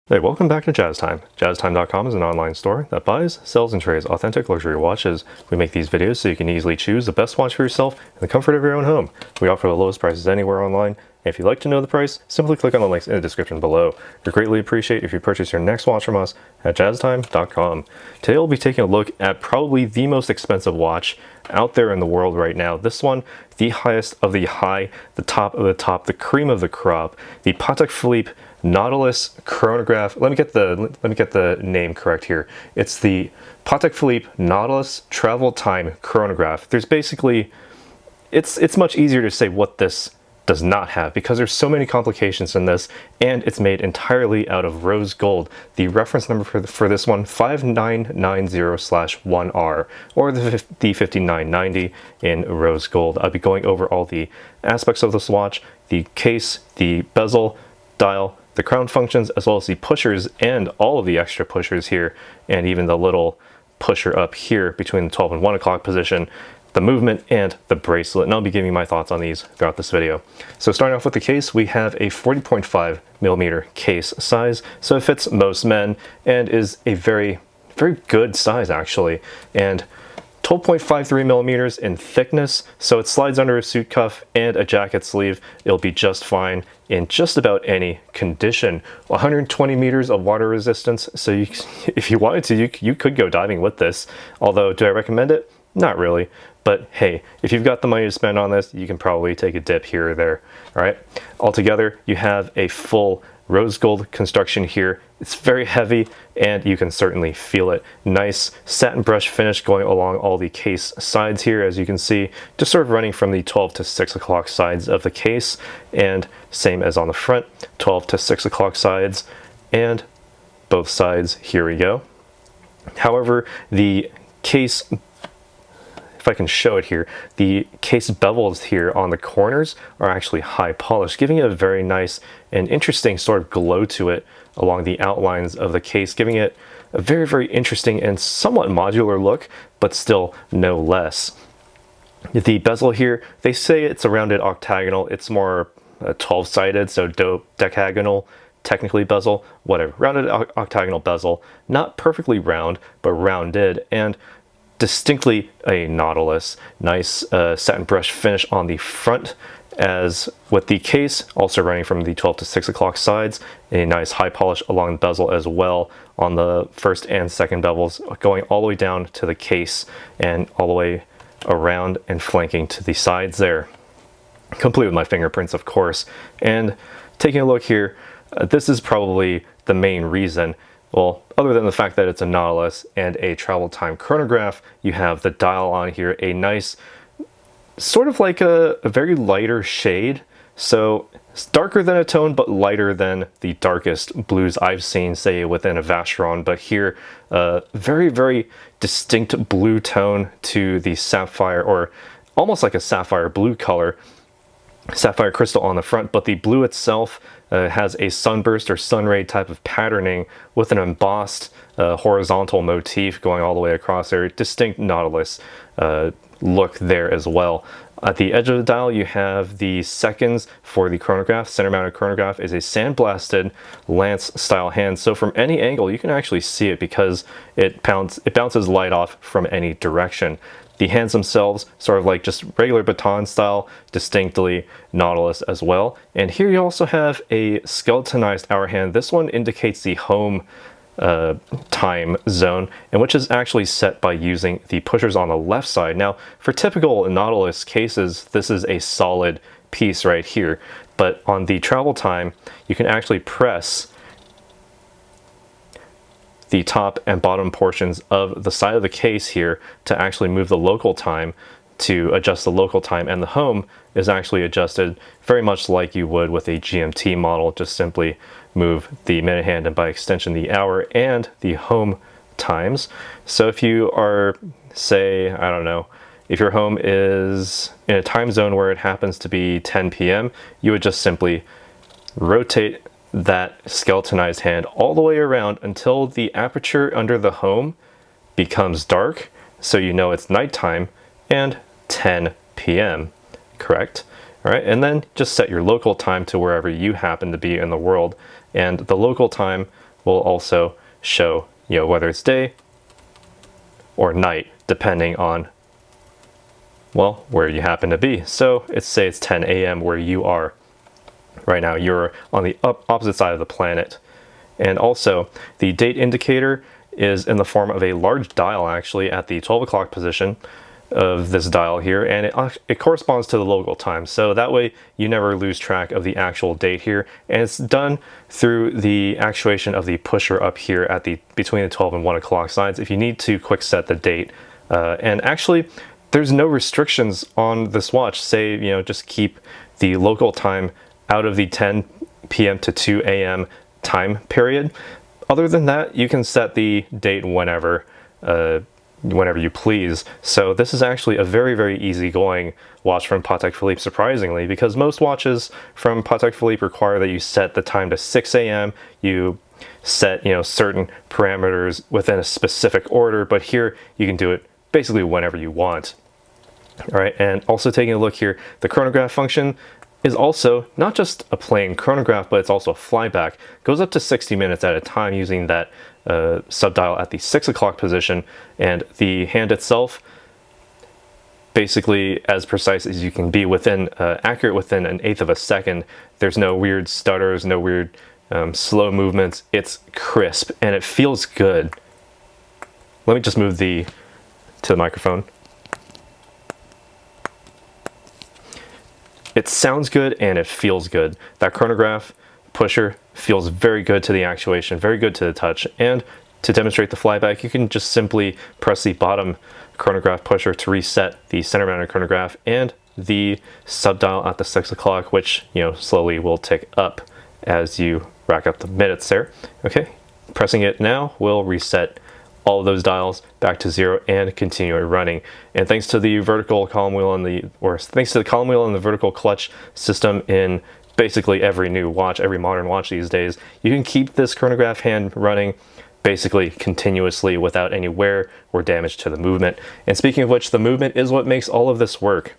Hey, welcome back to Jaztime. Jaztime.com is an online store that buys, sells, and trades authentic luxury watches. We make these videos so you can easily choose the best watch for yourself in the comfort of your own home. We offer the lowest prices anywhere online. And if you'd like to know the price, simply click on the links in the description below. We greatly appreciate if you purchase your next watch from us at Jaztime.com. Today we'll be taking a look at probably the most expensive watch out there in the world right now. This one, the highest of the high, the top of the top, the cream of the crop, the Patek Philippe Nautilus chronograph. Let me get the name correct here. It's the Patek Philippe Nautilus travel time chronograph. There's basically, it's much easier to say what this does not have because there's so many complications in this, and it's made entirely out of rose gold. The reference number for this one, 5990/1R, or the 5990 in rose gold. I'll be going over all the aspects of this watch, the case, the bezel, dial, the crown functions, as well as the pushers and all of the extra pushers here, and even the little pusher up here between the 12 and 1 o'clock position, the movement, and the bracelet. And I'll be giving my thoughts on these throughout this video. So starting off with the case, we have a 40.5mm case size, so it fits most men and is a very, very good size actually. And 12.53mm in thickness, so it slides under a suit cuff and a jacket sleeve. It'll be just fine in just about any condition. 120 meters of water resistance, so if you wanted to, you could go diving with this. Although, do I recommend it? Not really. But hey, if you've got the money to spend on this, you can probably take a dip here or there. All right. Altogether, you have a full rose gold construction here. It's very heavy and you can certainly feel it. Nice satin brush finish going along all the case sides here, as you can see, just sort of running from the 12 to 6 o'clock sides of the case, and same as on the front, 12 to 6 o'clock sides and both sides. Here we go. However, the case, if I can show it here, the case bevels here on the corners are actually high polished, giving it a very nice and interesting sort of glow to it along the outlines of the case, giving it a very, very interesting and somewhat modular look, but still no less. The bezel here, they say it's a rounded octagonal. It's more 12-sided, so decagonal, technically bezel, whatever. Rounded octagonal bezel, not perfectly round, but rounded, and distinctly a Nautilus. Nice satin brush finish on the front, as with the case also running from the 12 to 6 o'clock sides. A nice high polish along the bezel as well on the first and second bevels, going all the way down to the case and all the way around and flanking to the sides there, complete with my fingerprints, of course. And taking a look here, this is probably the main reason. Well, other than the fact that it's a Nautilus and a travel time chronograph, you have the dial on here, a nice, sort of like a very lighter shade. So it's darker than a tone, but lighter than the darkest blues I've seen, say, within a Vacheron. But here, very, very distinct blue tone to the sapphire, or almost like a sapphire blue color. Sapphire crystal on the front, but the blue itself has a sunburst or sunray type of patterning with an embossed horizontal motif going all the way across there. Distinct Nautilus look there as well. At the edge of the dial, you have the seconds for the chronograph. Center mounted chronograph is a sandblasted lance style hand, so from any angle you can actually see it because it bounces light off from any direction. The hands themselves, sort of like just regular baton style, distinctly Nautilus as well. And here you also have a skeletonized hour hand. This one indicates the home time zone, and which is actually set by using the pushers on the left side. Now, for typical Nautilus cases, this is a solid piece right here. But on the travel time, you can actually press the top and bottom portions of the side of the case here to actually move the local time, to adjust the local time, and the home is actually adjusted very much like you would with a GMT model. Just simply move the minute hand and by extension the hour and the home times. So if you are, say, I don't know, if your home is in a time zone where it happens to be 10 p.m., you would just simply rotate that skeletonized hand all the way around until the aperture under the home becomes dark, so you know it's nighttime, and 10 p.m. Correct? All right, and then just set your local time to wherever you happen to be in the world, and the local time will also show, whether it's day or night, depending on, well, where you happen to be. So say it's 10 a.m. where you are right now. You're on the opposite side of the planet. And also, the date indicator is in the form of a large dial, actually, at the 12 o'clock position of this dial here, and it corresponds to the local time, so that way you never lose track of the actual date here. And it's done through the actuation of the pusher up here at the between the 12 and 1 o'clock sides if you need to quick set the date. And actually, there's no restrictions on this watch. Say, just keep the local time out of the 10 p.m. to 2 a.m. time period. Other than that, you can set the date whenever you please. So this is actually a very, very easygoing watch from Patek Philippe, surprisingly, because most watches from Patek Philippe require that you set the time to 6 a.m. You set, certain parameters within a specific order, but here you can do it basically whenever you want. All right, and also taking a look here, the chronograph function is also not just a plain chronograph, but it's also a flyback. It goes up to 60 minutes at a time using that subdial at the 6 o'clock position, and the hand itself basically as precise as you can be, accurate within an eighth of a second. There's no weird stutters, no weird slow movements. It's crisp and it feels good. Let me just move to the microphone. It sounds good and it feels good. That chronograph pusher feels very good to the actuation, very good to the touch. And to demonstrate the flyback, you can just simply press the bottom chronograph pusher to reset the center mounted chronograph and the subdial at the 6 o'clock, which slowly will tick up as you rack up the minutes there. Okay, pressing it now will reset all of those dials back to 0 and continue it running. And thanks to the vertical column wheel thanks to the column wheel and the vertical clutch system in basically every new watch, every modern watch these days, you can keep this chronograph hand running basically continuously without any wear or damage to the movement. And speaking of which, the movement is what makes all of this work.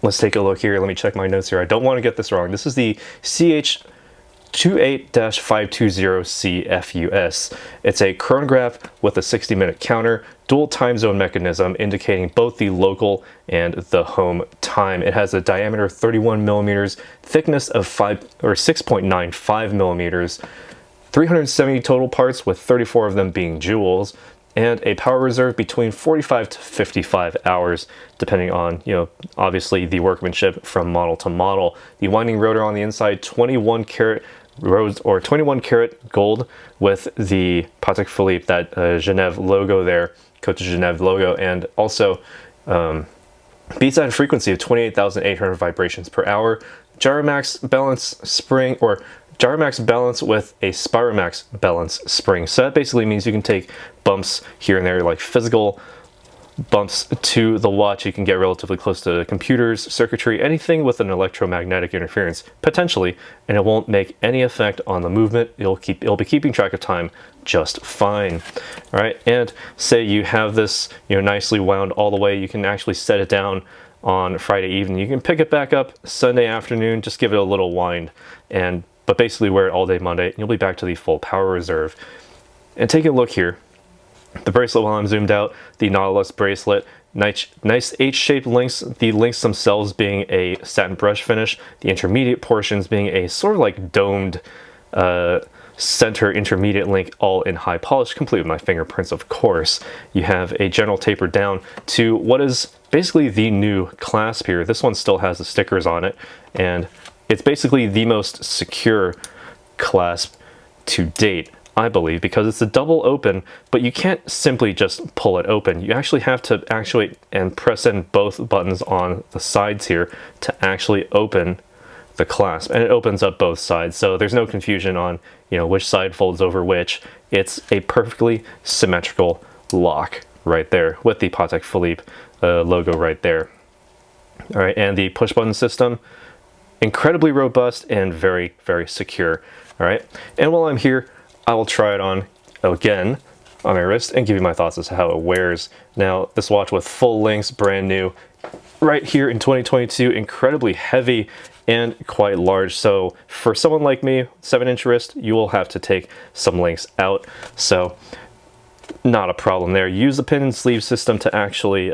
Let's take a look here. Let me check my notes here. I don't want to get this wrong. This is the CH28-520CFUS. It's a chronograph with a 60-minute counter, dual time zone mechanism indicating both the local and the home time. It has a diameter of 31 millimeters, thickness of 6.95 millimeters, 370 total parts with 34 of them being jewels, and a power reserve between 45 to 55 hours, depending on, obviously the workmanship from model to model. The winding rotor on the inside, 21 karat rose or 21 karat gold with the Patek Philippe, that Genève logo there, Côte de Genève logo, and also beats at a frequency of 28,800 vibrations per hour. Gyromax balance spring, or Gyromax balance with a Spiromax balance spring. So that basically means you can take bumps here and there, like physical bumps to the watch. You can get relatively close to computers, circuitry, anything with an electromagnetic interference, potentially, and it won't make any effect on the movement. It'll be keeping track of time just fine. All right, and say you have this, nicely wound all the way, you can actually set it down on Friday evening. You can pick it back up Sunday afternoon, just give it a little wind, but basically wear it all day Monday, and you'll be back to the full power reserve. And take a look here. The bracelet, while I'm zoomed out, the Nautilus bracelet, nice H-shaped links, the links themselves being a satin brush finish, the intermediate portions being a sort of like domed center intermediate link, all in high polish, complete with my fingerprints, of course. You have a general taper down to what is basically the new clasp here. This one still has the stickers on it, and it's basically the most secure clasp to date, I believe, because it's a double open, but you can't simply just pull it open. You actually have to actuate and press in both buttons on the sides here to actually open the clasp, and it opens up both sides, so there's no confusion on which side folds over which. It's a perfectly symmetrical lock right there with the Patek Philippe logo right there. All right, and the push button system, incredibly robust and very, very secure. All right, and while I'm here, I will try it on again on my wrist and give you my thoughts as to how it wears. Now, this watch with full links, brand new, right here in 2022, incredibly heavy and quite large. So for someone like me, 7-inch wrist, you will have to take some links out. So not a problem there. Use the pin and sleeve system to actually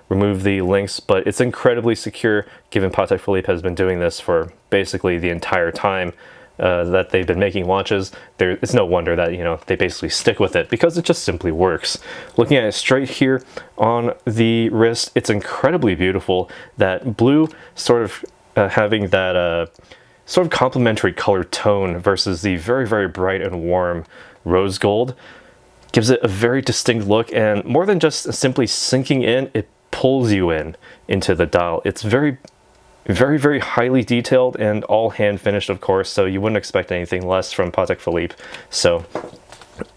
remove the links, but it's incredibly secure given Patek Philippe has been doing this for basically the entire time that they've been making watches. It's no wonder that, you know, they basically stick with it because it just simply works. Looking at it straight here on the wrist, it's incredibly beautiful. That blue sort of having that sort of complementary color tone versus the very, very bright and warm rose gold gives it a very distinct look, and more than just simply sinking in, it pulls you into the dial. It's very, very highly detailed and all hand finished, of course, so you wouldn't expect anything less from Patek Philippe. So,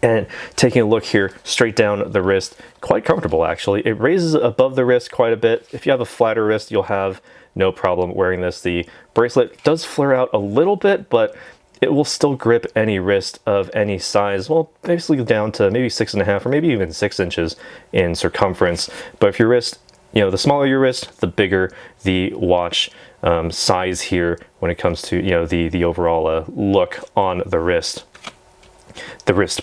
and taking a look here straight down the wrist, quite comfortable actually. It raises above the wrist quite a bit. If you have a flatter wrist, you'll have no problem wearing this. The bracelet does flare out a little bit, but it will still grip any wrist of any size, well, basically down to maybe 6.5 or maybe even 6 inches in circumference. But if your wrist, you know, the smaller your wrist, the bigger the watch size here when it comes to, you know, the overall look on the wrist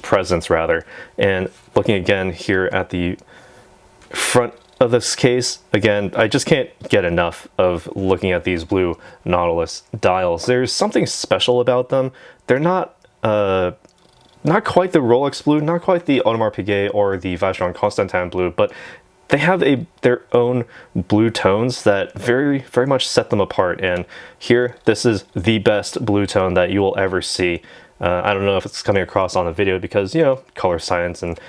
presence rather. And looking again here at the front of this case, again, I just can't get enough of looking at these blue Nautilus dials. There's something special about them. They're not quite the Rolex blue, not quite the Audemars Piguet or the Vacheron Constantin blue, but they have their own blue tones that very much set them apart. And here, this is the best blue tone that you will ever see. I don't know if it's coming across on the video because, you know, color science and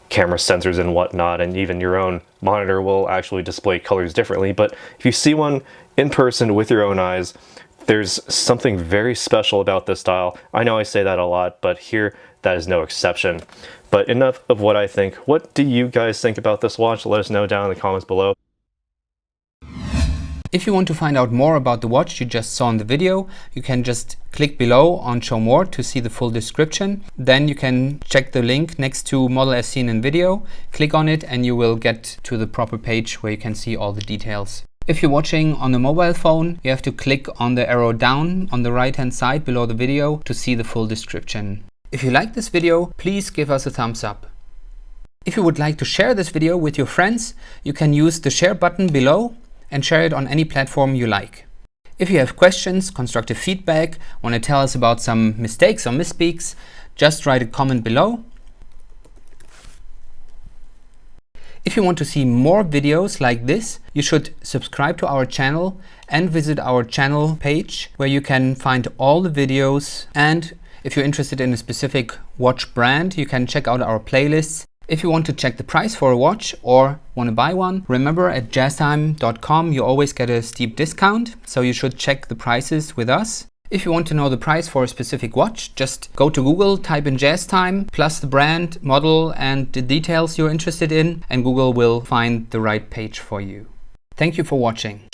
camera sensors and whatnot, and even your own monitor will actually display colors differently. But if you see one in person with your own eyes, there's something very special about this dial. I know I say that a lot, but here that is no exception. But enough of what I think. What do you guys think about this watch? Let us know down in the comments below. If you want to find out more about the watch you just saw in the video, you can just click below on Show More to see the full description. Then you can check the link next to Model as seen in video, click on it and you will get to the proper page where you can see all the details. If you're watching on a mobile phone, you have to click on the arrow down on the right hand side below the video to see the full description. If you like this video, please give us a thumbs up. If you would like to share this video with your friends, you can use the share button below and share it on any platform you like. If you have questions, constructive feedback, want to tell us about some mistakes or misspeaks, just write a comment below. If you want to see more videos like this, you should subscribe to our channel and visit our channel page where you can find all the videos. And if you're interested in a specific watch brand, you can check out our playlists. If you want to check the price for a watch or want to buy one, remember at jaztime.com you always get a steep discount, so you should check the prices with us. If you want to know the price for a specific watch, just go to Google, type in Jaztime, plus the brand, model and the details you're interested in, and Google will find the right page for you. Thank you for watching.